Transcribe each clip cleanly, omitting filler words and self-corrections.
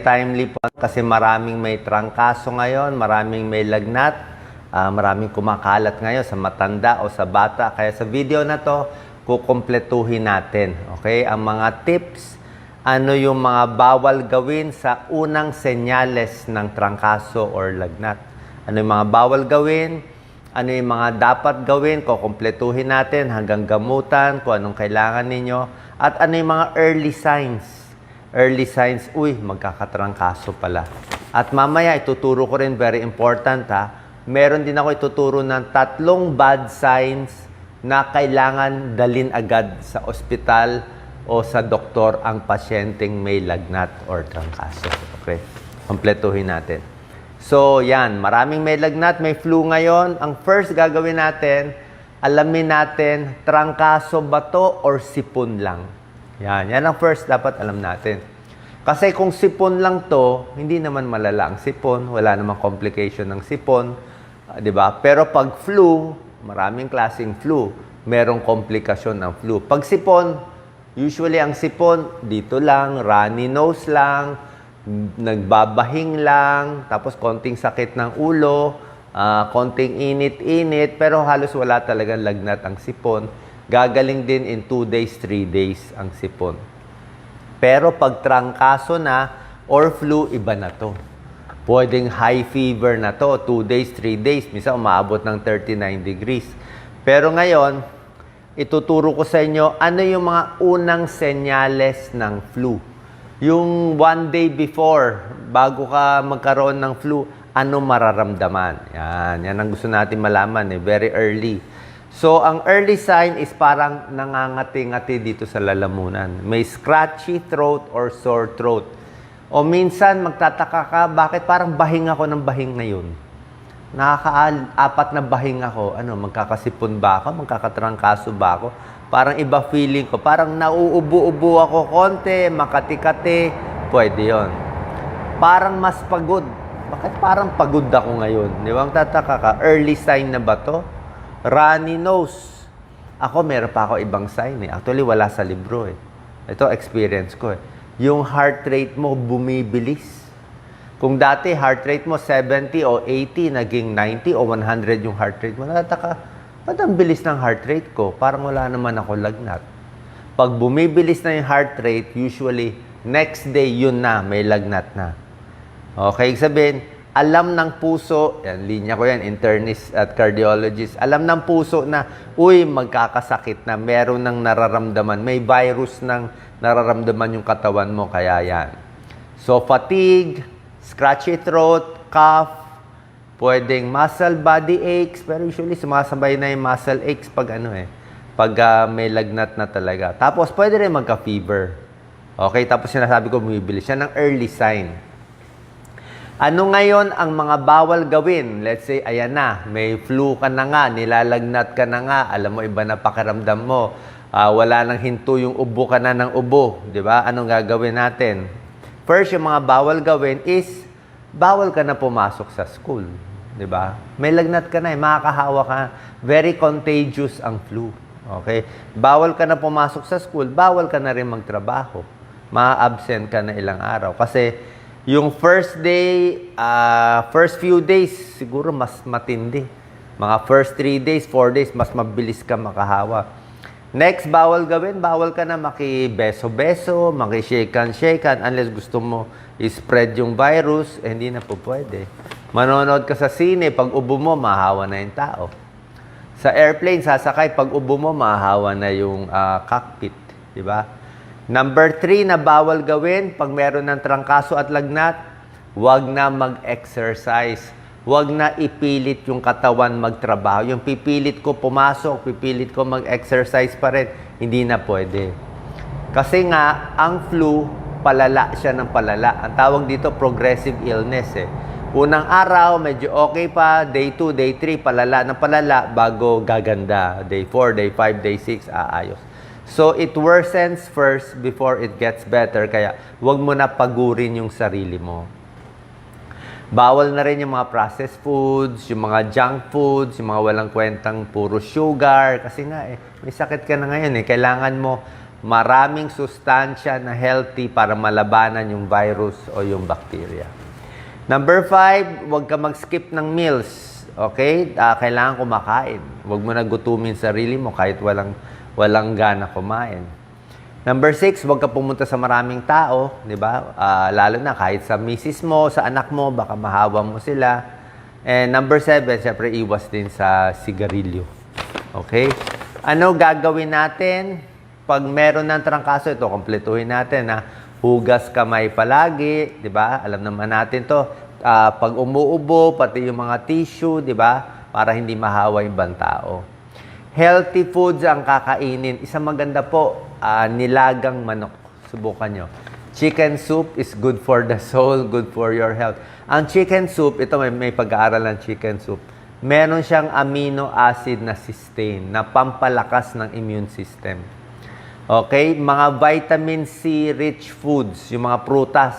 timely po kasi maraming may trangkaso ngayon, maraming may lagnat, maraming kumakalat ngayon sa matanda o sa bata. Kaya sa video na to, kukumpletuhin natin. Okay? Ang mga tips, ano yung mga bawal gawin sa unang senyales ng trangkaso or lagnat. Ano yung mga bawal gawin, ano yung mga dapat gawin, kukumpletuhin natin hanggang gamutan, kung anong kailangan ninyo, at ano yung mga early signs. Early signs, uy, magkakatrangkaso pala. At mamaya, ituturo ko rin, very important ha, meron din ako ituturo ng 3 bad signs na kailangan dalin agad sa ospital o sa doktor ang pasyenteng may lagnat or trangkaso. Okay, kompletuhin natin. So, yan, maraming may lagnat, may flu ngayon. Ang first gagawin natin, alamin natin, trangkaso ba to or sipon lang? Yan ang first dapat alam natin. Kasi kung sipon lang to, hindi naman malala ang sipon, wala namang complication ng sipon, di ba? Pero pag flu, maraming klaseng flu, merong komplikasyon ng flu. Pag sipon, usually ang sipon, dito lang, runny nose lang, nagbabahing lang, tapos konting sakit ng ulo, konting init-init, pero halos wala talagang lagnat ang sipon. Gagaling din in 2 days, 3 days ang sipon. Pero pag trangkaso na or flu, iba na to. Pwedeng high fever na to, 2 days, 3 days, minsan umaabot ng 39 degrees. Pero ngayon, ituturo ko sa inyo ano yung mga unang senyales ng flu. Yung 1 day before, bago ka magkaroon ng flu, ano mararamdaman? Yan ang gusto natin malaman, very early. So, ang early sign is parang nangangati-ngati dito sa lalamunan. May scratchy throat or sore throat. O minsan, magtataka ka, bakit parang bahing ako ng bahing ngayon? Nakaka-4 na bahing ako. Magkakasipon ba ako? Magkakatrangkaso ba ako? Parang iba feeling ko. Parang nauubo-ubo ako konti, makati-kati. Pwede yon. Parang mas pagod. Bakit parang pagod ako ngayon? Di ba? Magtataka ka, early sign na ba to? Runny nose. Ako, meron pa ako ibang sign. Actually, wala sa libro. Ito, experience ko. Yung heart rate mo bumibilis. Kung dati, heart rate mo 70 o 80, naging 90 o 100 yung heart rate mo. Natataka, ba't ang bilis ng heart rate ko? Parang wala naman ako lagnat. Pag bumibilis na yung heart rate, usually, next day, yun na, may lagnat na. Okay, sabihin, alam ng puso, yan, linya ko yan, internist at cardiologist, alam ng puso na, uy, magkakasakit na, meron ng nararamdaman, may virus ng nararamdaman yung katawan mo, kaya yan. So, fatigue, scratchy throat, cough, pwedeng muscle body aches, pero usually sumasabay na yung muscle aches pag pag may lagnat na talaga. Tapos, pwede rin magka-fever. Okay, tapos sinasabi ko, bumibilis. Yan ang early sign. Ano ngayon ang mga bawal gawin? Let's say, ayan na, may flu ka na nga, nilalagnat ka na nga, alam mo, iba na pakiramdam mo, wala nang hinto yung ubo ka na ng ubo, di ba? Anong gagawin natin? First, yung mga bawal gawin is, bawal ka na pumasok sa school, di ba? May lagnat ka na, makakahawa ka, very contagious ang flu, okay? Bawal ka na pumasok sa school, bawal ka na rin magtrabaho, ma-absent ka na ilang araw, kasi yung first day, first few days, siguro mas matindi. Mga first 3 days, 4 days, mas mabilis ka makahawa. Next, bawal gawin, bawal ka na makibeso-beso, makishake-shake, unless gusto mo i-spread yung virus, hindi na po pwede. Manonood ka sa sine, pag ubo mo, mahahawa na yung tao. Sa airplane, sasakay, pag ubo mo, mahahawa na yung cockpit. Di ba? Number 3 na bawal gawin, pag meron ng trangkaso at lagnat, huwag na mag-exercise. Huwag na ipilit yung katawan magtrabaho. Yung pipilit ko pumasok, pipilit ko mag-exercise pa rin, hindi na pwede. Kasi nga, ang flu, palala siya ng palala. Ang tawag dito, progressive illness. Unang araw, medyo okay pa. Day 2, day 3, palala ng palala bago gaganda. Day 4, day 5, day 6, aayos. So, it worsens first before it gets better. Kaya, huwag mo na pagurin yung sarili mo. Bawal na rin yung mga processed foods, yung mga junk foods, yung mga walang kwentang puro sugar. Kasi nga, may sakit ka na ngayon. Kailangan mo maraming sustansya na healthy para malabanan yung virus o yung bacteria. Number 5, huwag ka mag-skip ng meals. Okay? Kailangan kumakain. Huwag mo na gutumin sarili mo kahit walang gana kumain. Number 6, huwag ka pumunta sa maraming tao, di ba? Lalo na kahit sa misis mo, sa anak mo, baka mahawa mo sila. And number 7, syempre iwas din sa sigarilyo. Okay? Ano gagawin natin? Pag meron ng trangkaso, ito, kompletuhin natin na hugas kamay palagi, di ba? Alam naman natin to. Pag umuubo, pati yung mga tissue, di ba? Para hindi mahawa yung ibang tao. Healthy foods ang kakainin. Isang maganda po, nilagang manok. Subukan nyo. Chicken soup is good for the soul, good for your health. Ang chicken soup, ito may pag-aaral ng chicken soup. Meron siyang amino acid na cysteine na pampalakas ng immune system. Okay? Mga vitamin C rich foods, yung mga prutas,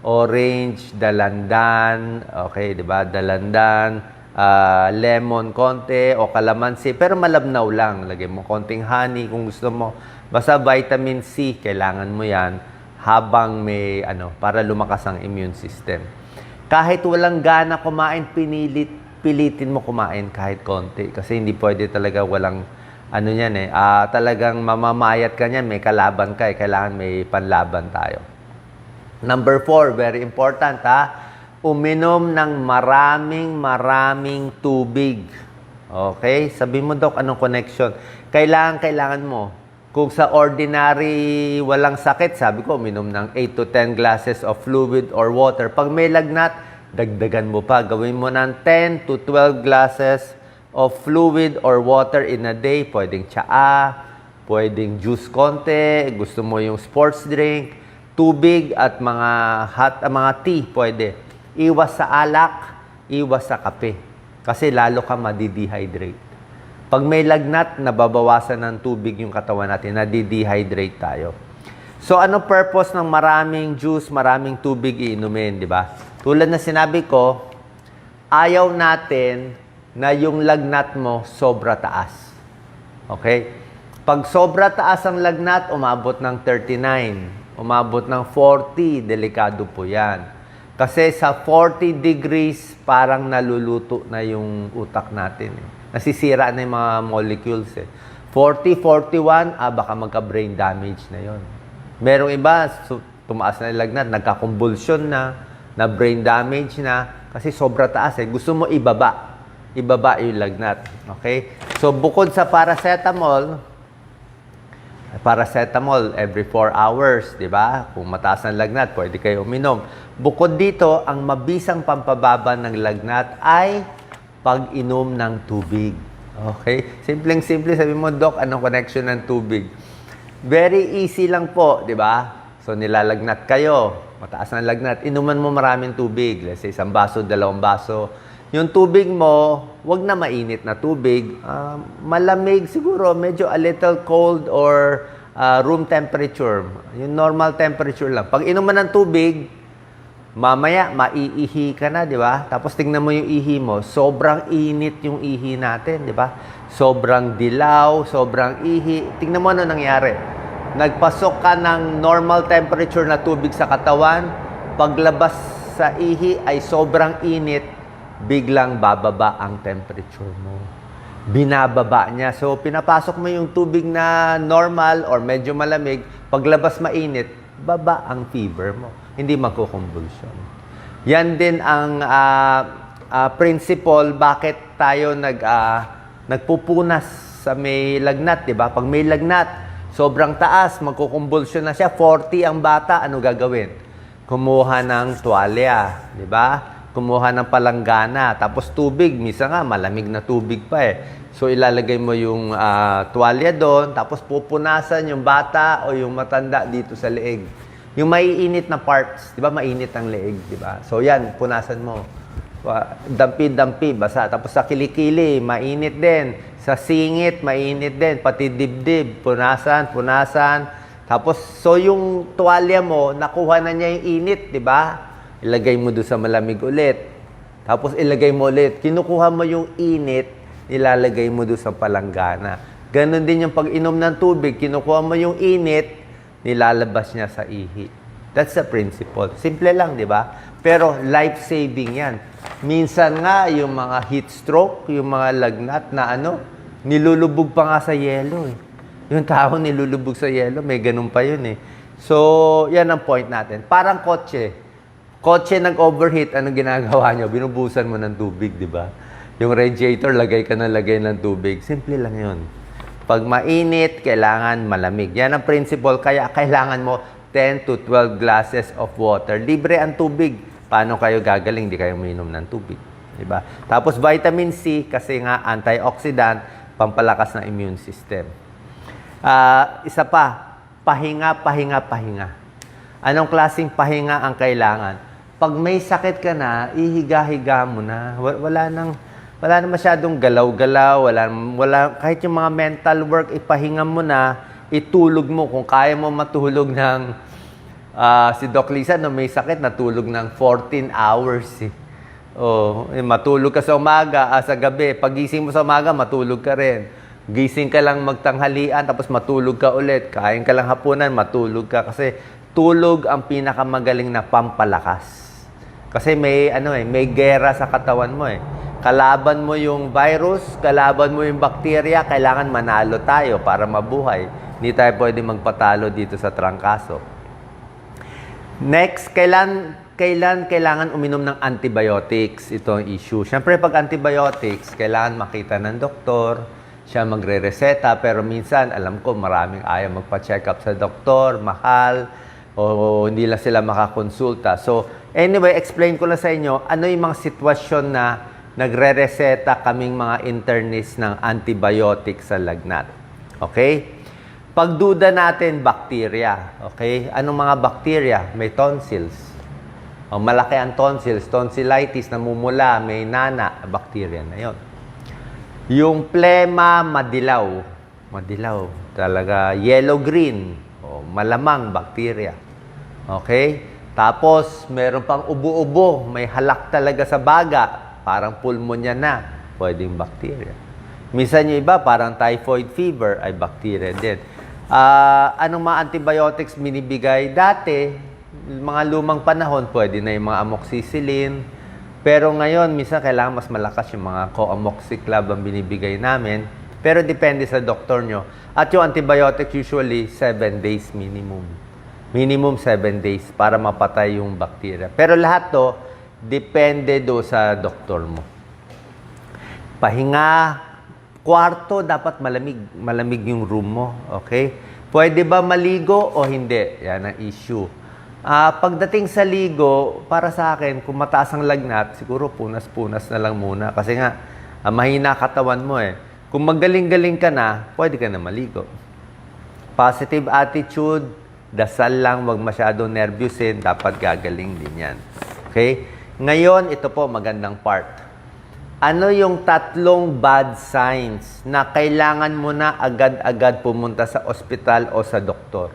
orange, dalandan, okay, di ba? Dalandan, lemon konti o kalamansi, pero malabnaw lang. Lagay mo konting honey kung gusto mo. Basta vitamin C, kailangan mo yan habang may para lumakas ang immune system. Kahit walang gana kumain, pilitin mo kumain kahit konti. Kasi hindi pwede talaga walang talagang mamamayat ka niyan, may kalaban ka, kailangan may panlaban tayo. Number 4, very important uminom ng maraming tubig. Okay? Sabi mo, Dok, anong connection? Kailangan mo. Kung sa ordinary walang sakit, sabi ko, uminom ng 8 to 10 glasses of fluid or water. Pag may lagnat, dagdagan mo pa. Gawin mo ng 10 to 12 glasses of fluid or water in a day. Pwedeng tsaa, pwedeng juice konti, gusto mo yung sports drink, tubig at mga tea, pwede. Iwas sa alak, iwas sa kape. Kasi lalo ka madi-dehydrate. Pag may lagnat, nababawasan ng tubig yung katawan natin, nadi-dehydrate tayo. So, ano purpose ng maraming juice, maraming tubig iinumin, di ba? Tulad na sinabi ko, ayaw natin na yung lagnat mo sobra taas. Okay? Pag sobra taas ang lagnat, umabot ng 39, umabot ng 40, delikado po yan. Kasi sa 40 degrees, parang naluluto na yung utak natin. Nasisira na yung mga molecules. 40, 41, baka magka-brain damage na yon. Merong iba, tumaas na yung lagnat, nagka-convulsion na brain damage na, kasi sobra taas. Gusto mo ibaba yung lagnat. Okay? So, bukod sa paracetamol every 4 hours, di ba? Kung mataas ang lagnat, pwede kayo uminom. Bukod dito, ang mabisang pampababa ng lagnat ay pag-inom ng tubig. Okay? Simpleng-simple, sabi mo, Doc, anong connection ng tubig? Very easy lang po, di ba? So, nilalagnat kayo, mataas ang lagnat, inuman mo maraming tubig. Let's say, 1 baso, 2 baso. Yung tubig mo, wag na mainit na tubig. Malamig siguro, medyo a little cold or room temperature. Yung normal temperature lang. Pag inuman ng tubig, mamaya, maiihi ka na, di ba? Tapos tingnan mo yung ihi mo, sobrang init yung ihi natin, di ba? Sobrang dilaw, sobrang ihi. Tingnan mo ano nangyari. Nagpasok ka ng normal temperature na tubig sa katawan, paglabas sa ihi ay sobrang init, biglang bababa ang temperature mo. Binababa niya. So, pinapasok mo yung tubig na normal or medyo malamig, paglabas mainit, baba ang fever mo. Hindi magkukumbulsyon. Yan din ang principle bakit tayo nagpupunas sa may lagnat, di ba? Pag may lagnat, sobrang taas, magkukumbulsyon na siya, 40 ang bata, ano gagawin? Kumuha ng tuwalya, di ba? Kumuha ng palanggana, tapos tubig, minsan nga malamig na tubig pa So ilalagay mo yung tuwalya doon, tapos pupunasan yung bata o yung matanda dito sa leeg. Yung maiinit na parts, di ba? Mainit ang leeg, di ba? So yan, punasan mo. Dampi-dampi, basa. Tapos sa kilikili, mainit din. Sa singit, mainit din. Pati dibdib, punasan. Tapos, so yung tuwalya mo, nakuha na niya yung init, di ba? Ilagay mo doon sa malamig ulit. Tapos ilagay mo ulit. Kinukuha mo yung init, ilalagay mo doon sa palanggana. Ganon din yung pag-inom ng tubig, kinukuha mo yung init, nilalabas niya sa ihi. That's the principle. Simple lang, di ba? Pero life-saving yan. Minsan nga, yung mga heat stroke, yung mga lagnat na nilulubog pa nga sa yelo eh. Yung tao nilulubog sa yelo, may ganun pa yun eh. So, yan ang point natin. Parang kotse. Kotse nag-overheat, anong ginagawa nyo? Binubusan mo ng tubig, di ba? Yung radiator, lagay ka na lagay ng tubig. Simple lang yun. Pag mainit, kailangan malamig. Yan ang principle. Kaya kailangan mo 10 to 12 glasses of water. Libre ang tubig. Paano kayo gagaling? Di kayo uminom ng tubig. Diba? Tapos vitamin C, kasi nga antioxidant, pampalakas ng immune system. Isa pa, pahinga. Anong klaseng pahinga ang kailangan? Pag may sakit ka na, ihiga-higa mo na. Wala na masyadong galaw-galaw, kahit yung mga mental work, ipahinga mo na, itulog mo. Kung kaya mo matulog ng, si Doc Lisa, no, may sakit, natulog ng 14 hours. Matulog ka sa umaga, sa gabi. Pagising mo sa umaga, matulog ka rin. Gising ka lang magtanghalian, tapos matulog ka ulit. Kain ka lang hapunan, matulog ka. Kasi tulog ang pinakamagaling na pampalakas. Kasi may gera sa katawan mo eh. Kalaban mo yung virus, kalaban mo yung bakterya, kailangan manalo tayo para mabuhay. Hindi tayo pwede magpatalo dito sa trangkaso. Next, kailangan uminom ng antibiotics. Ito ang issue. Siyempre, pag antibiotics, kailangan makita ng doktor, siya magre-reseta, pero minsan, alam ko, maraming ayaw magpa-check up sa doktor, mahal, o hindi lang sila makakonsulta. So, anyway, explain ko na sa inyo, ano yung mga sitwasyon na nagre-reseta kaming mga internist ng antibiotics sa lagnat. Okay? Pagduda natin, bacteria. Okay? Anong mga bacteria? May tonsils. Malaki ang tonsils. Tonsillitis, namumula, may nana. Bacteria na yon. Yung plema, madilaw. Madilaw. Talaga, yellow-green. Malamang bacteria. Okay? Tapos, meron pang ubo-ubo. May halak talaga sa baga. Parang pulmonya na. Pwedeng bacteria. Minsan yung iba, parang typhoid fever, ay bacteria din. Anong mga antibiotics minibigay? Dati, mga lumang panahon, pwede na yung mga amoxicillin. Pero ngayon, minsan kailangan mas malakas yung mga co-amoxiclav ang binibigay namin. Pero depende sa doktor nyo. At yung antibiotics usually 7 days minimum. Minimum 7 days para mapatay yung bacteria. Pero lahat to, depende do sa doktor mo. Pahinga. Kwarto, dapat malamig. Malamig yung room mo. Okay? Pwede ba maligo o hindi? Yan ang issue. Pagdating sa ligo, para sa akin, kung mataas ang lagnat, siguro punas-punas na lang muna. Kasi nga, mahina katawan mo eh. Kung magaling-galing ka na, pwede ka na maligo. Positive attitude, dasal lang, wag masyadong nervyusin, dapat gagaling din yan. Okay? Ngayon, ito po, magandang part. Ano yung 3 bad signs na kailangan mo na agad-agad pumunta sa ospital o sa doktor?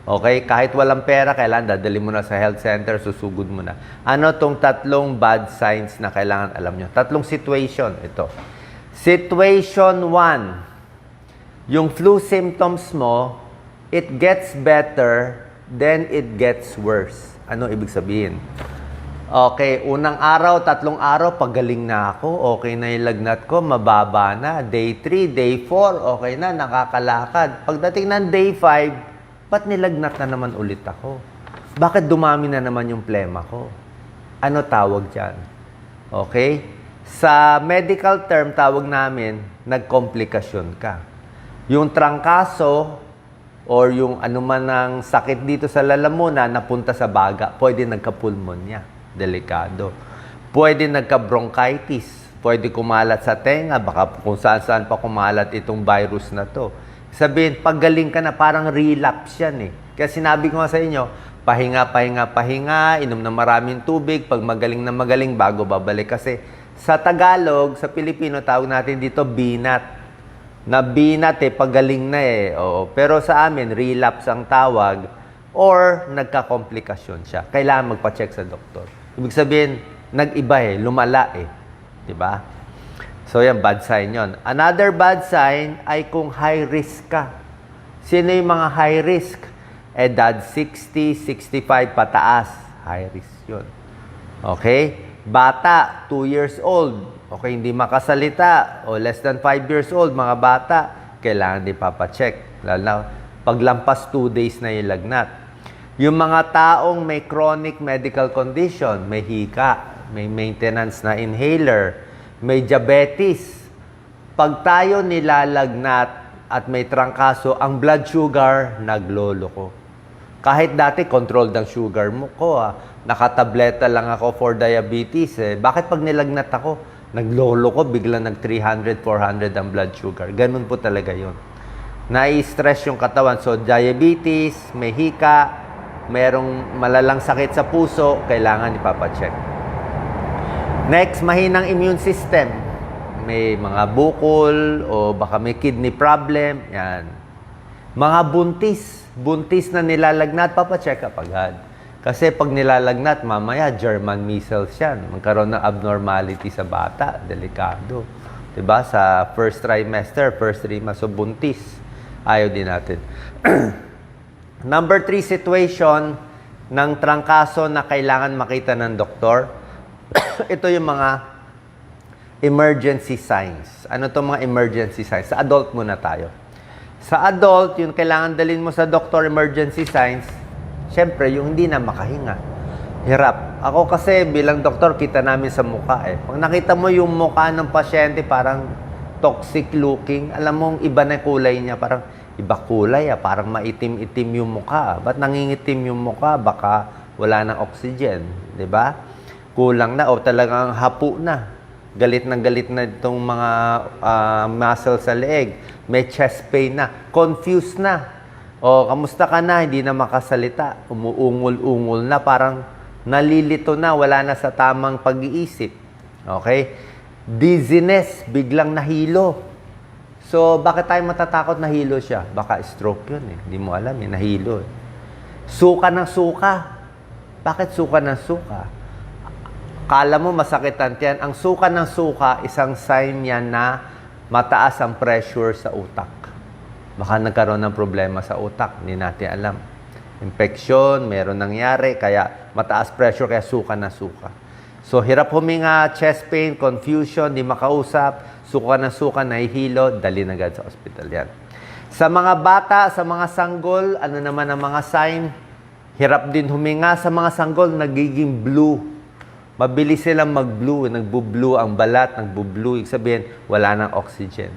Okay? Kahit walang pera, kailangan dadali mo na sa health center, susugod mo na. Ano tong 3 bad signs na kailangan alam nyo? 3 situation. Ito. Situation 1. Yung flu symptoms mo, it gets better, then it gets worse. Ano ibig sabihin? Okay, unang araw, 3 araw, pagaling na ako. Okay na yung lagnat ko, mababa na. Day 3, day 4, okay na, nakakalakad. Pagdating ng day 5, ba't nilagnat na naman ulit ako? Bakit dumami na naman yung plema ko? Ano tawag dyan? Okay? Sa medical term, tawag namin, nagkomplikasyon ka. Yung trangkaso, or yung anuman ng sakit dito sa lalamunan, napunta sa baga, pwede nagka-pulmonya. Delikado. Pwede nagka-bronchitis. Pwede kumalat sa tenga. Baka kung saan-saan pa kumalat itong virus na to. Sabihin, paggaling ka na, parang relapse yan eh. Kaya sinabi ko nga sa inyo, pahinga, inom na maraming tubig, pag magaling na magaling, bago babalik. Kasi sa Tagalog, sa Pilipino, tawag natin dito binat. Na binat eh, pagaling na eh. Oo. Pero sa amin, relapse ang tawag or nagka-komplikasyon siya. Kailangan magpa-check sa doktor. Ibig sabihin, nag-iba eh, lumala eh. Diba? So yan, bad sign yon. Another bad sign ay kung high risk ka. Sino yung mga high risk? Edad 60, 65 pataas. High risk yun. Okay? Bata, 2 years old. Okay, hindi makasalita. O less than 5 years old, mga bata, kailangan di papacheck. Lalo na, paglampas 2 days na yung lagnat. Yung mga taong may chronic medical condition, may hika, may maintenance na inhaler, may diabetes. Pag tayo nilalagnat at may trangkaso, ang blood sugar nagloloko. Kahit dati controlled ang sugar mo ko, nakatableta lang ako for diabetes. Bakit pag nilagnat ako, nagloloko, bigla nag 300, 400 ang blood sugar. Ganun po talaga yun. Nai-stress yung katawan. So, diabetes, may hika, mayroong malalang sakit sa puso, kailangan ipapacheck. Next, mahinang immune system. May mga bukol o baka may kidney problem. Yan. Mga buntis na nilalagnat, papacheck up agad. Kasi pag nilalagnat, mamaya German measles yan. Magkaroon ng abnormality sa bata. Delikado. Diba? Sa first trimester, first 3 months. So, buntis. Ayaw din natin. Number 3 situation ng trangkaso na kailangan makita ng doktor. Ito yung mga emergency signs. Ano itong mga emergency signs? Sa adult muna tayo. Sa adult, yung kailangan dalhin mo sa doktor emergency signs, syempre, yung hindi na makahinga. Hirap. Ako kasi bilang doktor, kita namin sa mukha eh. Pag nakita mo yung mukha ng pasyente, parang toxic looking, alam mong iba na kulay niya, parang iba kulay parang maitim-itim yung mukha. Ba't nangingitim yung mukha? Baka wala ng oxygen. Diba? Kulang na o talagang hapo na. Galit na itong mga muscle sa leeg. May chest pain na. Confused na. O, kamusta ka na? Hindi na makasalita. Umuungol-ungol na. Parang nalilito na. Wala na sa tamang pag-iisip. Okay? Dizziness. Biglang nahilo. So, bakit tayo matatakot nahilo siya? Baka stroke yun eh. Hindi mo alam eh. Nahilo eh. Suka ng suka. Bakit suka ng suka? Kala mo masakit ang tiyan. Ang suka ng suka, isang sign yan na mataas ang pressure sa utak. Baka nagkaroon ng problema sa utak. Hindi natin alam. Infection, meron nangyari, kaya mataas pressure, kaya suka na suka. So, hirap huminga, chest pain, confusion, di makausap, suka, nahihilo, dali na agad sa ospital yan. Sa mga bata, sa mga sanggol, ano naman ang mga sign? Hirap din huminga. Sa mga sanggol, nagiging blue. Mabilis silang mag-blue. Nagbu-blue ang balat, nagbu-blue. Ibig sabihin, wala nang oxygen.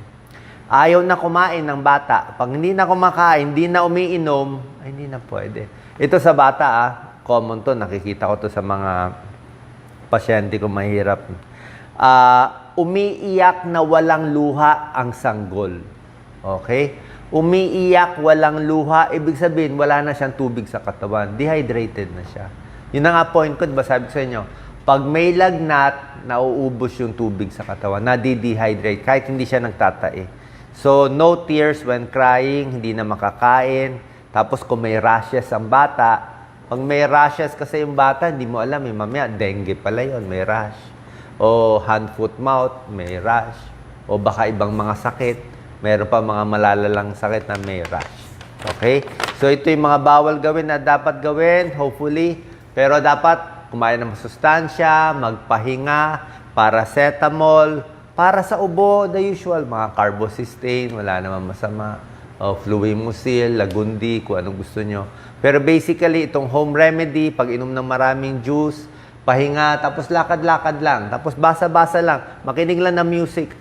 Ayaw na kumain ng bata. Pag hindi na kumakain, hindi na umiinom, ay hindi na pwede. Ito sa bata, common to. Nakikita ko to sa mga pasyente ko mahirap. Umiiyak na walang luha ang sanggol. Okay? Umiiyak, walang luha, ibig sabihin, wala na siyang tubig sa katawan. Dehydrated na siya. Yun na nga point ko, diba sabi ko sa inyo, pag may lagnat, nauubos yung tubig sa katawan, nadi-dehydrate, kahit hindi siya nagtatae. So, no tears when crying, hindi na makakain. Tapos kung may rashes ang bata, pag may rashes kasi yung bata, hindi mo alam, mamaya, dengue pala yun, may rash. O hand, foot, mouth, may rash. O baka ibang mga sakit, meron pa mga malalalang sakit na may rash. Okay? So, ito yung mga bawal gawin na dapat gawin, hopefully. Pero dapat kumain ng masustansya, magpahinga, paracetamol, para sa ubo, the usual, mga carbocysteine, wala naman masama, fluimucil, lagundi, kung anong gusto nyo. Pero basically, itong home remedy, pag inom ng maraming juice, pahinga, tapos lakad-lakad lang, tapos basa-basa lang, makinig lang ng music.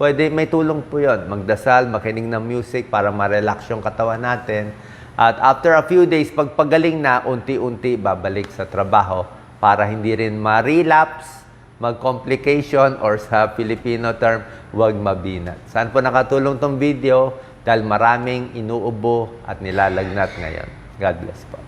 Pwede, may tulong po yun. Magdasal, makinig ng music para ma-relax yung katawan natin. At after a few days, pag pagaling na, unti-unti babalik sa trabaho para hindi rin ma-relapse, mag-complication, or sa Filipino term, huwag mabinat. Saan po nakatulong tong video? Dahil maraming inuubo at nilalagnat ngayon. God bless po.